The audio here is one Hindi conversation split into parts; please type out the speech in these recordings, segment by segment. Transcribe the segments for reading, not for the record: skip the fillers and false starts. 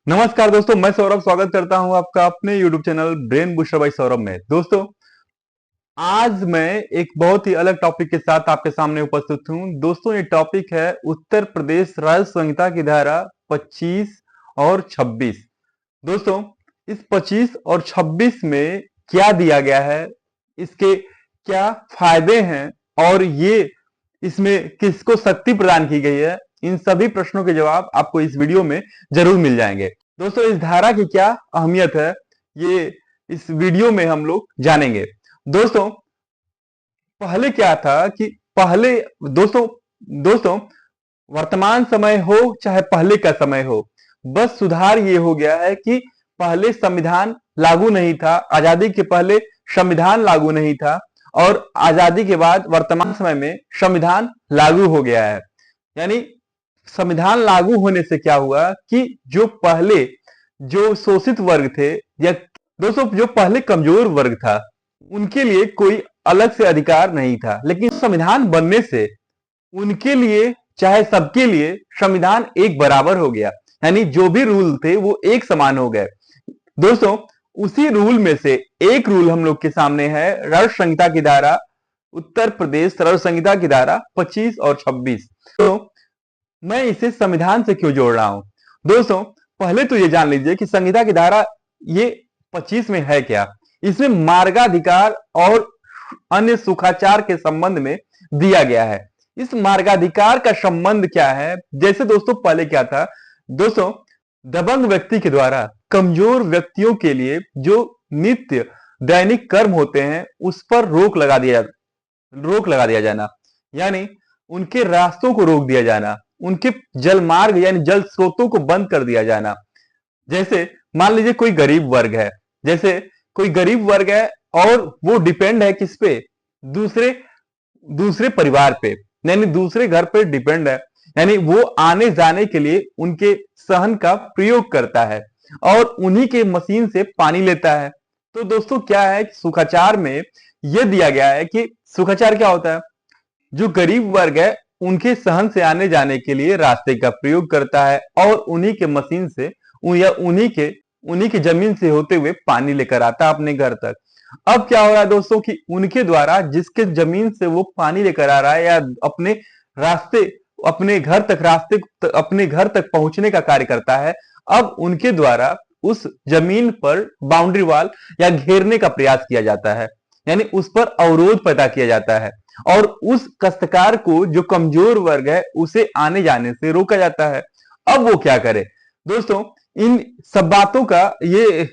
नमस्कार दोस्तों, मैं सौरभ स्वागत करता हूं आपका अपने YouTube channel brain booster by Saurabh में। दोस्तों, आज मैं एक बहुत ही अलग टॉपिक के साथ आपके सामने उपस्थित हूं। दोस्तों, ये टॉपिक है उत्तर प्रदेश राज्य संहिता की धारा 25 और 26। दोस्तों, इस 25 और 26 में क्या दिया गया है, इसके क्या फायदे हैं और ये इसमें किसको शक्ति प्रदान की गई है, इन सभी प्रश्नों के जवाब आपको इस वीडियो में जरूर मिल जाएंगे। दोस्तों, इस धारा की क्या अहमियत है, ये इस वीडियो में हम लोग जानेंगे। दोस्तों, पहले क्या था कि पहले दोस्तों दोस्तों वर्तमान समय हो चाहे पहले का समय हो, बस सुधार ये हो गया है कि पहले संविधान लागू नहीं था, आजादी के पहले संविधान लागू नहीं था और आजादी के बाद वर्तमान समय में संविधान लागू हो गया है। यानी संविधान लागू होने से क्या हुआ कि जो पहले जो शोषित वर्ग थे या दोस्तों जो पहले कमजोर वर्ग था, उनके लिए कोई अलग से अधिकार नहीं था, लेकिन संविधान बनने से उनके लिए चाहे सबके लिए संविधान एक बराबर हो गया। यानी जो भी रूल थे वो एक समान हो गए। दोस्तों, उसी रूल में से एक रूल हम लोग के सामने है राज्य संहिता की धारा, उत्तर प्रदेश राज्य संहिता की धारा 25 और 26। तो मैं इसे संविधान से क्यों जोड़ रहा हूं? दोस्तों, पहले तो ये जान लीजिए कि संहिता की धारा ये 25 में है क्या। इसमें मार्गाधिकार और अन्य सुखाचार के संबंध में दिया गया है। इस मार्गाधिकार का संबंध क्या है? जैसे दोस्तों पहले क्या था, दोस्तों दबंग व्यक्ति के द्वारा कमजोर व्यक्तियों के लिए जो नित्य दैनिक कर्म होते हैं उस पर रोक लगा दिया जाना, यानी उनके रास्तों को रोक दिया जाना, उनके जल मार्ग यानी जल स्रोतों को बंद कर दिया जाना। जैसे मान लीजिए कोई गरीब वर्ग है, जैसे कोई गरीब वर्ग है और वो डिपेंड है किस पे? दूसरे दूसरे परिवार पे, यानी दूसरे घर पे डिपेंड है। यानी वो आने जाने के लिए उनके सहन का प्रयोग करता है और उन्हीं के मशीन से पानी लेता है। तो दोस्तों क्या है, सुखाचार में यह दिया गया है कि सुखाचार क्या होता है? जो गरीब वर्ग है उनके सहन से आने जाने के लिए रास्ते का प्रयोग करता है और उन्हीं के मशीन से या उन्हीं के जमीन से होते हुए पानी लेकर आता है अपने घर तक। अब क्या हो रहा है दोस्तों कि उनके द्वारा जिसके जमीन से वो पानी लेकर आ रहा है या अपने रास्ते अपने घर तक पहुंचने का कार्य करता है, अब उनके द्वारा उस जमीन पर बाउंड्री वॉल या घेरने का प्रयास किया जाता है, यानी उस पर अवरोध पैदा किया जाता है और उस काश्तकार को जो कमजोर वर्ग है उसे आने जाने से रोका जाता है। अब वो क्या करे? दोस्तों, इन सब बातों का ये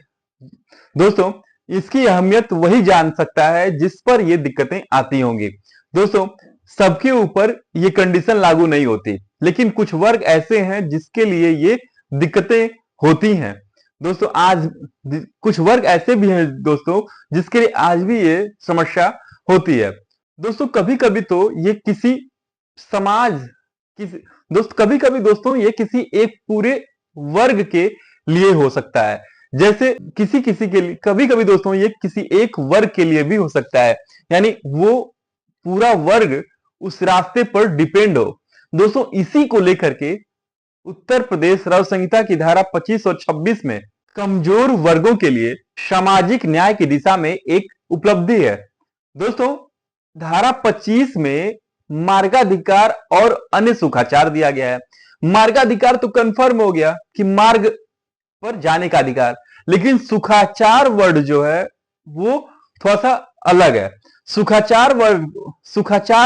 दोस्तों इसकी अहमियत वही जान सकता है जिस पर ये दिक्कतें आती होंगी। दोस्तों, सबके ऊपर ये कंडीशन लागू नहीं होती, लेकिन कुछ वर्ग ऐसे हैं जिसके लिए ये दिक्कतें होती हैं। दोस्तों, आज कुछ वर्ग ऐसे भी हैं दोस्तों जिसके लिए आज भी ये समस्या होती है। दोस्तों, कभी कभी तो ये किसी समाज किसी दोस्त कभी कभी दोस्तों ये किसी एक पूरे वर्ग के लिए हो सकता है। जैसे किसी किसी के लिए कभी कभी दोस्तों ये किसी एक वर्ग के लिए भी हो सकता है, यानी वो पूरा वर्ग उस रास्ते पर डिपेंड हो। दोस्तों, इसी को लेकर के उत्तर प्रदेश राज्य संहिता की धारा 25 और 26 में कमजोर वर्गों के लिए सामाजिक न्याय की दिशा में एक उपलब्धि है। दोस्तों, धारा 25 में मार्गाधिकार और अन्य सुखाचार दिया गया है। मार्गाधिकार तो कंफर्म हो गया कि मार्ग पर जाने का अधिकार, लेकिन सुखाचार वर्ड जो है वो थोड़ा सा अलग है। सुखाचार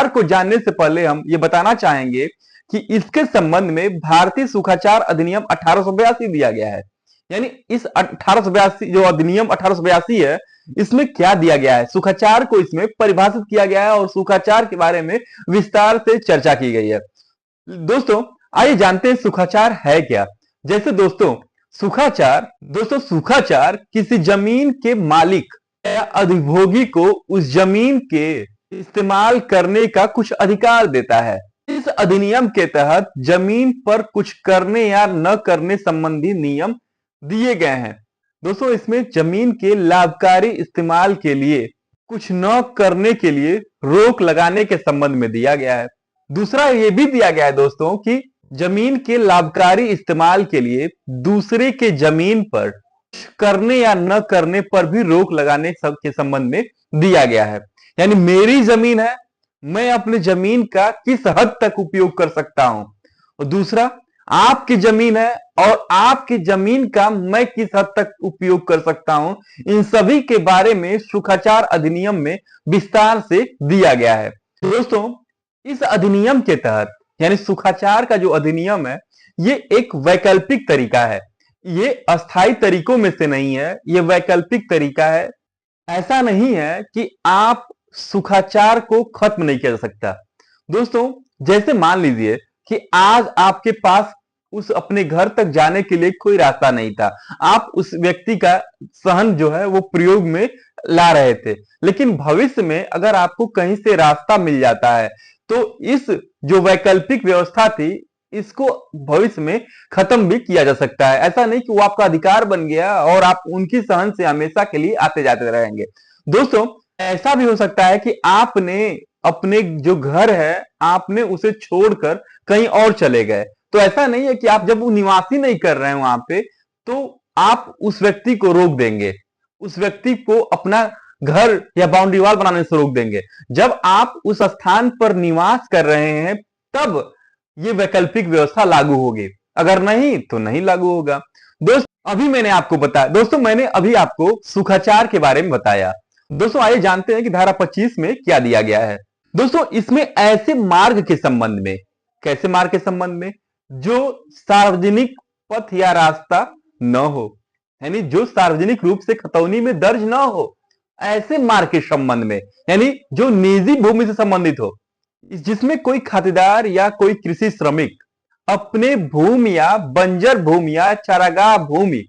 को जानने से पहले हम ये बताना चाहेंगे कि इसके संबंध में भारतीय सुखाचार अधिनियम 1882 दिया गया है। यानी इस 1882 जो अधिनियम 1882 है, इसमें क्या दिया गया है? सुखाचार को इसमें परिभाषित किया गया है और सुखाचार के बारे में विस्तार से चर्चा की गई है। दोस्तों, आइए जानते हैं सुखाचार है क्या। जैसे दोस्तों सुखाचार किसी जमीन के मालिक या अधिभोगी को उस जमीन के इस्तेमाल करने का कुछ अधिकार देता है। इस अधिनियम के तहत जमीन पर कुछ करने या न करने संबंधी नियम दिए गए हैं। दोस्तों, इसमें जमीन के लाभकारी इस्तेमाल के लिए कुछ न करने के लिए रोक लगाने के संबंध में दिया गया है। दूसरा ये भी दिया गया है दोस्तों कि जमीन के लाभकारी इस्तेमाल के लिए दूसरे के जमीन पर करने या न करने पर भी रोक लगाने के संबंध में दिया गया है। यानी मेरी जमीन है, मैं अपनी जमीन का किस हद तक उपयोग कर सकता हूं, और दूसरा आपकी जमीन है और आपकी जमीन का मैं किस हद तक उपयोग कर सकता हूं, इन सभी के बारे में सुखाचार अधिनियम में विस्तार से दिया गया है। दोस्तों, इस अधिनियम के तहत यानी सुखाचार का जो अधिनियम है, ये एक वैकल्पिक तरीका है, ये अस्थायी तरीकों में से नहीं है, ये वैकल्पिक तरीका है। ऐसा नहीं है कि आप सुखाचार को खत्म नहीं किया जा सकता। दोस्तों, जैसे मान लीजिए कि आज आपके पास उस अपने घर तक जाने के लिए कोई रास्ता नहीं था, आप उस व्यक्ति का सहन जो है वो प्रयोग में ला रहे थे, लेकिन भविष्य में अगर आपको कहीं से रास्ता मिल जाता है तो इस जो वैकल्पिक व्यवस्था थी, इसको भविष्य में खत्म भी किया जा सकता है। ऐसा नहीं कि वो आपका अधिकार बन गया और आप उनकी सहन से हमेशा के लिए आते जाते रहेंगे। दोस्तों, ऐसा भी हो सकता है कि आपने अपने जो घर है, आपने उसे छोड़कर कहीं और चले गए, तो ऐसा नहीं है कि आप जब वो निवासी नहीं कर रहे हैं वहां पे, तो आप उस व्यक्ति को रोक देंगे, उस व्यक्ति को अपना घर या बाउंड्री वॉल बनाने से रोक देंगे। जब आप उस स्थान पर निवास कर रहे हैं तब ये वैकल्पिक व्यवस्था लागू होगी, अगर नहीं तो नहीं लागू होगा। दोस्तों, मैंने अभी आपको सुखाचार के बारे में बताया। दोस्तों, आइए जानते हैं कि धारा 25 में क्या दिया गया है। दोस्तों, इसमें ऐसे मार्ग के संबंध में, कैसे मार्ग के संबंध में, जो सार्वजनिक पथ या रास्ता न हो, यानी जो सार्वजनिक रूप से खतौनी में दर्ज न हो, ऐसे मार्ग के संबंध में, यानी जो निजी भूमि से संबंधित हो, जिसमें कोई खातेदार या कोई कृषि श्रमिक अपने भूमि या बंजर भूमि या चारागाह भूमि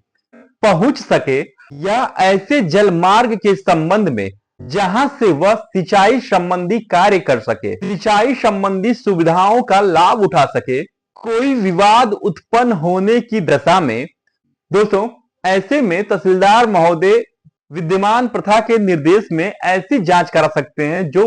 पहुंच सके, या ऐसे जल मार्ग के संबंध में जहां से वह सिंचाई संबंधी कार्य कर सके, सिंचाई संबंधी सुविधाओं का लाभ उठा सके, कोई विवाद उत्पन्न होने की दशा में, दोस्तों, ऐसे में तहसीलदार महोदय विद्यमान प्रथा के निर्देश में ऐसी जांच करा सकते हैं जो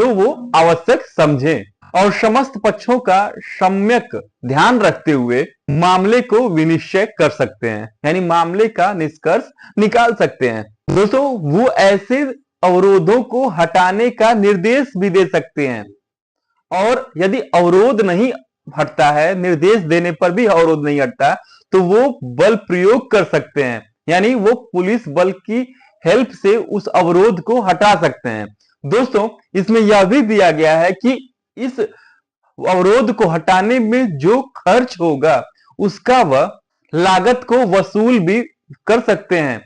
वो आवश्यक समझें, और समस्त पक्षों का सम्यक ध्यान रखते हुए मामले को विनिश्चय कर सकते हैं, यानी मामले का निष्कर्ष निकाल सकते हैं। दोस्तों, वो ऐसे अवरोधों को हटाने का निर्देश भी दे सकते हैं, और यदि अवरोध नहीं हटता है, निर्देश देने पर भी अवरोध नहीं हटता, तो वो बल प्रयोग कर सकते हैं, यानी वो पुलिस बल की हेल्प से उस अवरोध को हटा सकते हैं। दोस्तों, इसमें यह भी दिया गया है कि इस अवरोध को हटाने में जो खर्च होगा उसका वह लागत को वसूल भी कर सकते हैं,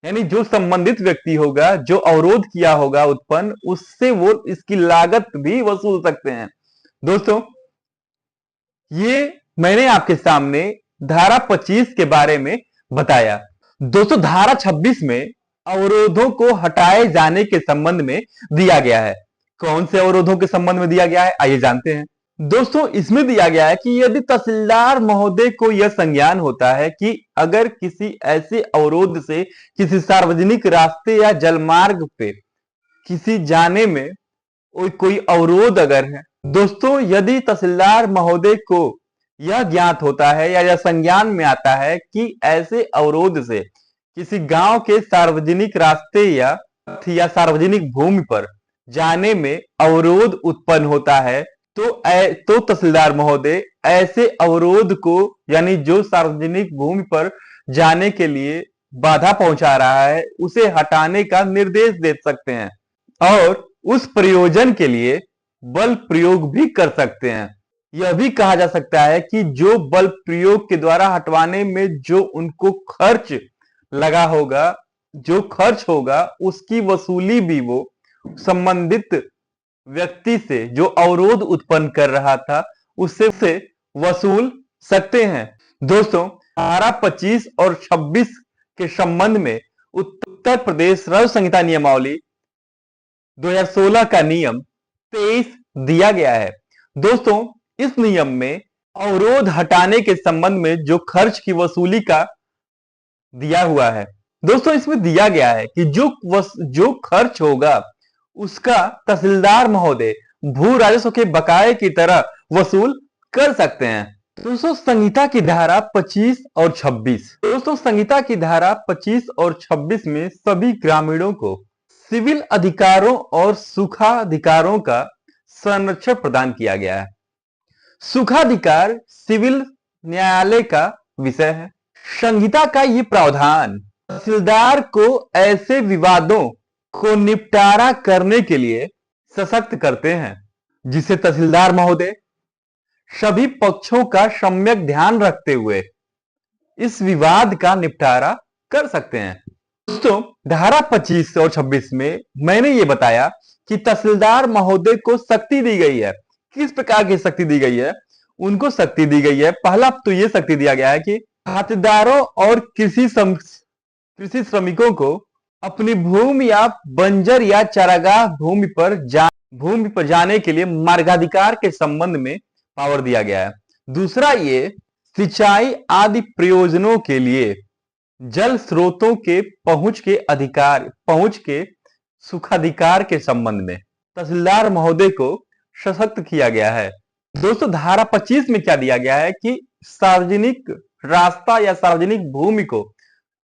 यानी जो संबंधित व्यक्ति होगा, जो अवरोध किया होगा उत्पन्न, उससे वो इसकी लागत भी वसूल सकते हैं। दोस्तों, ये मैंने आपके सामने धारा 25 के बारे में बताया। दोस्तों, धारा 26 में अवरोधों को हटाए जाने के संबंध में दिया गया है। कौन से अवरोधों के संबंध में दिया गया है, आइए जानते हैं। दोस्तों, इसमें दिया गया है कि यदि तहसीलदार महोदय को यह संज्ञान होता है कि अगर किसी ऐसे अवरोध से किसी सार्वजनिक रास्ते या जलमार्ग पे किसी जाने में कोई अवरोध अगर है, दोस्तों, यदि तहसीलदार महोदय को यह ज्ञात होता है या यह संज्ञान में आता है कि ऐसे अवरोध से किसी गांव के सार्वजनिक रास्ते या सार्वजनिक भूमि पर जाने में अवरोध उत्पन्न होता है, तो तहसीलदार महोदय ऐसे अवरोध को, यानी जो सार्वजनिक भूमि पर जाने के लिए बाधा पहुंचा रहा है, उसे हटाने का निर्देश दे सकते हैं, और उस प्रयोजन के लिए बल प्रयोग भी कर सकते हैं। यह भी कहा जा सकता है कि जो बल प्रयोग के द्वारा हटवाने में जो उनको खर्च लगा होगा, जो खर्च होगा, उसकी वसूली भी वो संबंधित व्यक्ति से, जो अवरोध उत्पन्न कर रहा था, उससे वसूल सकते हैं। दोस्तों, धारा 25 और 26 के संबंध में उत्तर प्रदेश राजस्व संहिता नियमावली 2016 का नियम 23 दिया गया है। दोस्तों, इस नियम में अवरोध हटाने के संबंध में जो खर्च की वसूली का दिया हुआ है, दोस्तों, इसमें दिया गया है कि जो खर्च होगा उसका तहसीलदार महोदय भू राजस्व के बकाये की तरह वसूल कर सकते हैं। दोस्तों संहिता की धारा 25 और 26, दोस्तों संहिता की धारा 25 और 26 में सभी ग्रामीणों को सिविल अधिकारों और सुखाधिकारों का संरक्षण प्रदान किया गया है। सुखाधिकार सिविल न्यायालय का विषय है। संहिता का ये प्रावधान तहसीलदार को ऐसे विवादों को निपटारा करने के लिए सशक्त करते हैं जिसे तहसीलदार महोदय सभी पक्षों का सम्यक ध्यान रखते हुए इस विवाद का निपटारा कर सकते हैं। दोस्तों धारा 25 और 26 में मैंने ये बताया कि तहसीलदार महोदय को शक्ति दी गई है। किस प्रकार की शक्ति दी गई है? उनको शक्ति दी गई है, पहला तो ये शक्ति दिया गया है कि खातेदारों और कृषि श्रमिकों को अपनी भूमि या बंजर या चारागाह भूमि पर जाने के लिए मार्गाधिकार के संबंध में पावर दिया गया है। दूसरा, ये सिंचाई आदि प्रयोजनों के लिए जल स्रोतों के पहुंच के सुखाधिकार के संबंध में तहसीलदार महोदय को सशक्त किया गया है। दोस्तों धारा 25 में क्या दिया गया है कि सार्वजनिक रास्ता या सार्वजनिक भूमि को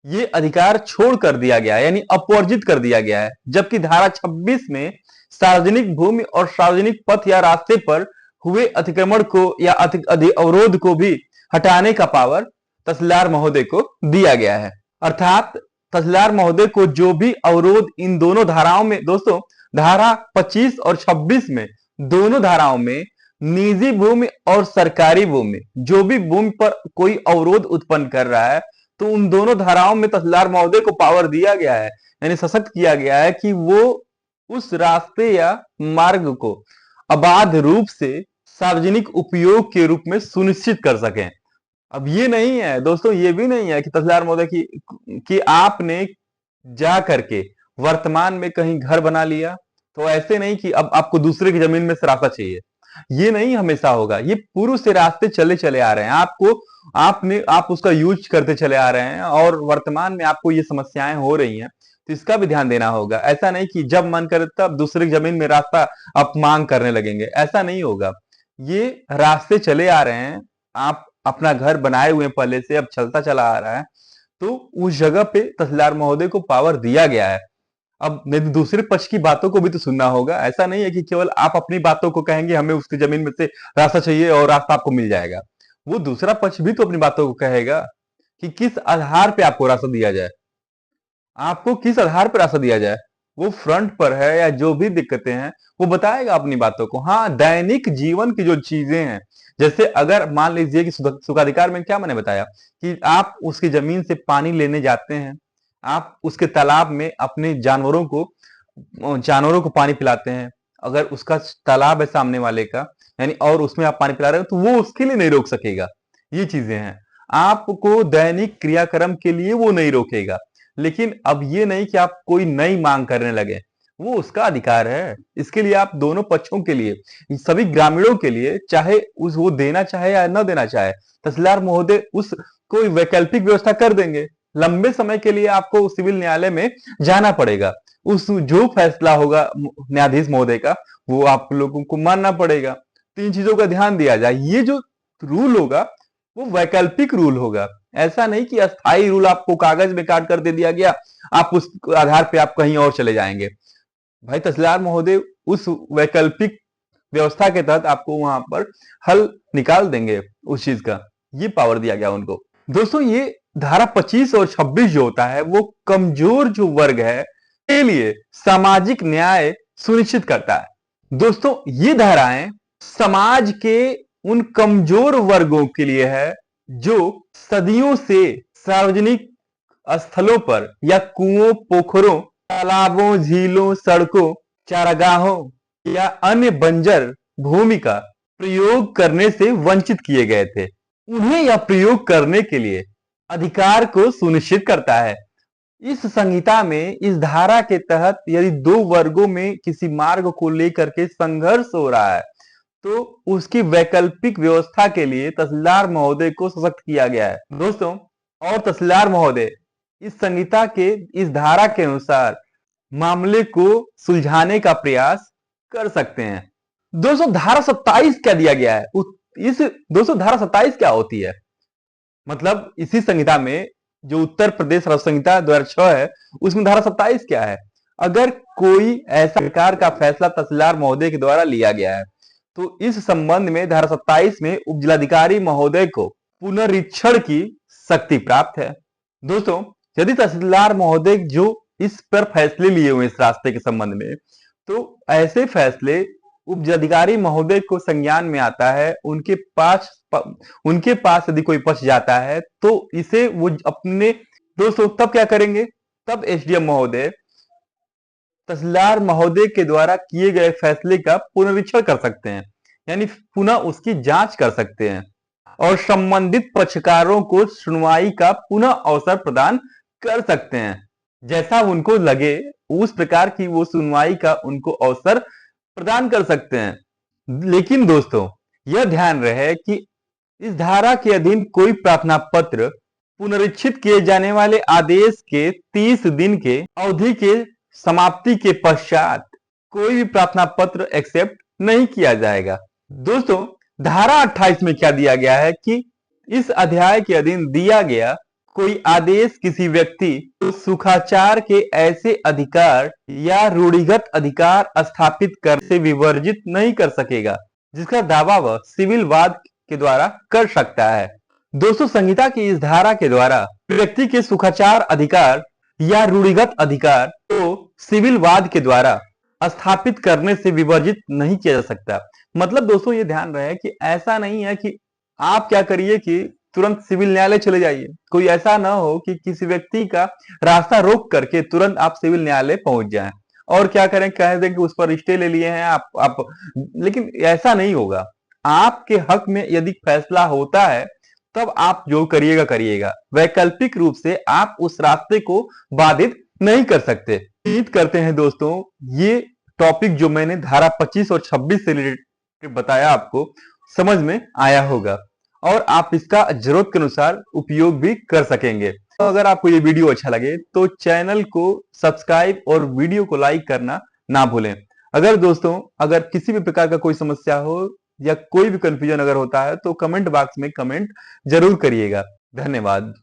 ये अधिकार छोड़ कर दिया गया है, यानी अपवर्जित कर दिया गया है। जबकि धारा 26 में सार्वजनिक भूमि और सार्वजनिक पथ या रास्ते पर हुए अतिक्रमण को या अवरोध को भी हटाने का पावर तहसीलदार महोदय को दिया गया है। अर्थात तहसीलदार महोदय को जो भी अवरोध इन दोनों धाराओं में, दोस्तों धारा 25 और 26 में दोनों धाराओं में निजी भूमि और सरकारी भूमि, जो भी भूमि पर कोई अवरोध उत्पन्न कर रहा है, तो उन दोनों धाराओं में तहसीलदार महोदय को पावर दिया गया है, यानी सशक्त किया गया है कि वो उस रास्ते या मार्ग को अबाध रूप से सार्वजनिक उपयोग के रूप में सुनिश्चित कर सकें। अब ये नहीं है दोस्तों, ये भी नहीं है कि तहसीलदार महोदय कि आपने जा करके वर्तमान में कहीं घर बना लिया तो ऐसे नहीं कि अब आपको दूसरे की जमीन में से रास्ता चाहिए। ये नहीं हमेशा होगा। ये पूर्व से रास्ते चले आ रहे हैं, आप उसका यूज करते चले आ रहे हैं और वर्तमान में आपको ये समस्याएं हो रही हैं, तो इसका भी ध्यान देना होगा। ऐसा नहीं कि जब मन करे तब दूसरे की जमीन में रास्ता आप मांग करने लगेंगे, ऐसा नहीं होगा। ये रास्ते चले आ रहे हैं, आप अपना घर बनाए हुए पहले से, अब चलता चला आ रहा है, तो उस जगह पे तहसीलदार महोदय को पावर दिया गया है। अब दूसरे पक्ष की बातों को भी तो सुनना होगा। ऐसा नहीं है कि केवल आप अपनी बातों को कहेंगे हमें उसकी जमीन में से रास्ता चाहिए और रास्ता आपको मिल जाएगा। वो दूसरा पक्ष भी तो अपनी बातों को कहेगा कि किस आधार पे आपको रास्ता दिया जाए, आपको किस आधार पर रास्ता दिया जाए। वो फ्रंट पर है या जो भी दिक्कतें हैं वो बताएगा अपनी बातों को। हाँ, दैनिक जीवन की जो चीजें हैं, जैसे अगर मान लीजिए कि सुखाधिकार में क्या मैंने बताया कि आप उसकी जमीन से पानी लेने जाते हैं, आप उसके तालाब में अपने जानवरों को पानी पिलाते हैं। अगर उसका तालाब है सामने वाले का, यानी और उसमें आप पानी पिला रहे हो, तो वो उसके लिए नहीं रोक सकेगा। ये चीजें हैं, आपको दैनिक क्रियाक्रम के लिए वो नहीं रोकेगा। लेकिन अब ये नहीं कि आप कोई नई मांग करने लगे, वो उसका अधिकार है। इसके लिए आप दोनों पक्षों के लिए, सभी ग्रामीणों के लिए, चाहे वो देना चाहे या न देना चाहे, तहसीलदार महोदय उस कोई वैकल्पिक व्यवस्था कर देंगे। लंबे समय के लिए आपको सिविल न्यायालय में जाना पड़ेगा, उस जो फैसला होगा न्यायाधीश महोदय का वो आप लोगों को मानना पड़ेगा। तो इन चीजों का ध्यान दिया जाए। ये जो रूल होगा वो वैकल्पिक रूल होगा, ऐसा नहीं कि अस्थायी रूल आपको कागज में काट कर दे दिया गया, आप उस आधार पे आप कहीं और चले जाएंगे। भाई तहसीलदार महोदय उस वैकल्पिक व्यवस्था के तहत आपको वहां पर हल निकाल देंगे उस चीज का। ये पावर दिया गया उनको। दोस्तों ये धारा 25 और 26 जो होता है वो कमजोर जो वर्ग है के लिए सामाजिक न्याय सुनिश्चित करता है। दोस्तों ये धाराएं समाज के उन कमजोर वर्गों के लिए है जो सदियों से सार्वजनिक स्थलों पर या कुओं, पोखरों, तालाबों, झीलों, सड़कों, चारागाहों या अन्य बंजर भूमि का प्रयोग करने से वंचित किए गए थे। उन्हें यह प्रयोग करने के लिए अधिकार को सुनिश्चित करता है। इस संहिता में इस धारा के तहत यदि दो वर्गों में किसी मार्ग को लेकर के संघर्ष हो रहा है तो उसकी वैकल्पिक व्यवस्था के लिए तहसीलदार महोदय को सशक्त किया गया है। दोस्तों और तहसीलदार महोदय इस संहिता के इस धारा के अनुसार मामले को सुलझाने का प्रयास कर सकते हैं। दोस्तों धारा 27 क्या दिया गया है, इस दोस्तों धारा 27 क्या होती है? मतलब इसी संहिता में जो उत्तर प्रदेश राष्ट्र संहिता 2006 है, उसमें धारा 27 क्या है? अगर कोई ऐसा सरकार का फैसला तहसीलदार महोदय के द्वारा लिया गया है, तो इस संबंध में धारा 27 में उपजिलाधिकारी महोदय को पुनरीक्षण की शक्ति प्राप्त है। दोस्तों, यदि तहसीलदार महोदय जो इस पर फैसले लिए हुए इस रास्ते के संबंध में, तो ऐसे फैसले उपजिलाधिकारी महोदय को संज्ञान में आता है, उनके पास यदि कोई पक्ष जाता है तो इसे वो अपने दोस्तों तब क्या करेंगे? तब एसडीएम महोदय तहसीलदार महोदय के द्वारा किए गए फैसले का पुनरीक्षण कर सकते हैं, यानी पुनः उसकी जांच कर सकते हैं और संबंधित पक्षकारों को सुनवाई का पुनः अवसर प्रदान कर सकते हैं। जैसा उनको लगे उस प्रकार की वो सुनवाई का उनको अवसर प्रदान कर सकते हैं। लेकिन दोस्तों, यह ध्यान रहे कि इस धारा के अधीन कोई प्रार्थना पत्र पुनरीक्षित किए जाने वाले आदेश के 30 दिन के अवधि के समाप्ति के पश्चात कोई भी प्रार्थना पत्र एक्सेप्ट नहीं किया जाएगा। दोस्तों, धारा 28 में क्या दिया गया है कि इस अध्याय के अधीन दिया गया कोई आदेश किसी व्यक्ति को सुखाचार के ऐसे अधिकार या रूढ़िगत अधिकार स्थापित कर से विवर्जित नहीं कर सकेगा जिसका दावा वह सिविल वाद के द्वारा कर सकता है। दोस्तों, संहिता की इस धारा के द्वारा व्यक्ति के सुखाचार अधिकार या रूढ़िगत अधिकार को सिविल वाद के द्वारा स्थापित करने से विवर्जित नहीं किया जा सकता। मतलब दोस्तों, ये ध्यान रहे कि ऐसा नहीं है कि आप क्या करिए कि तुरंत सिविल न्यायालय चले जाइए। कोई ऐसा ना हो कि किसी व्यक्ति का रास्ता रोक करके तुरंत आप सिविल न्यायालय पहुंच जाएं और क्या करें, कह दें कि उस पर स्टे ले लिए हैं आप। लेकिन ऐसा नहीं होगा। आपके हक में यदि फैसला होता है तब आप जो करिएगा करिएगा, वैकल्पिक रूप से आप उस रास्ते को बाधित नहीं कर सकते। उम्मीद करते हैं दोस्तों, ये टॉपिक जो मैंने धारा 25 और 26 से रिलेटेड बताया आपको समझ में आया होगा और आप इसका जरूरत के अनुसार उपयोग भी कर सकेंगे। तो अगर आपको ये वीडियो अच्छा लगे तो चैनल को सब्सक्राइब और वीडियो को लाइक करना ना भूलें। अगर किसी भी प्रकार का कोई समस्या हो या कोई भी कंफ्यूजन अगर होता है तो कमेंट बॉक्स में कमेंट जरूर करिएगा। धन्यवाद।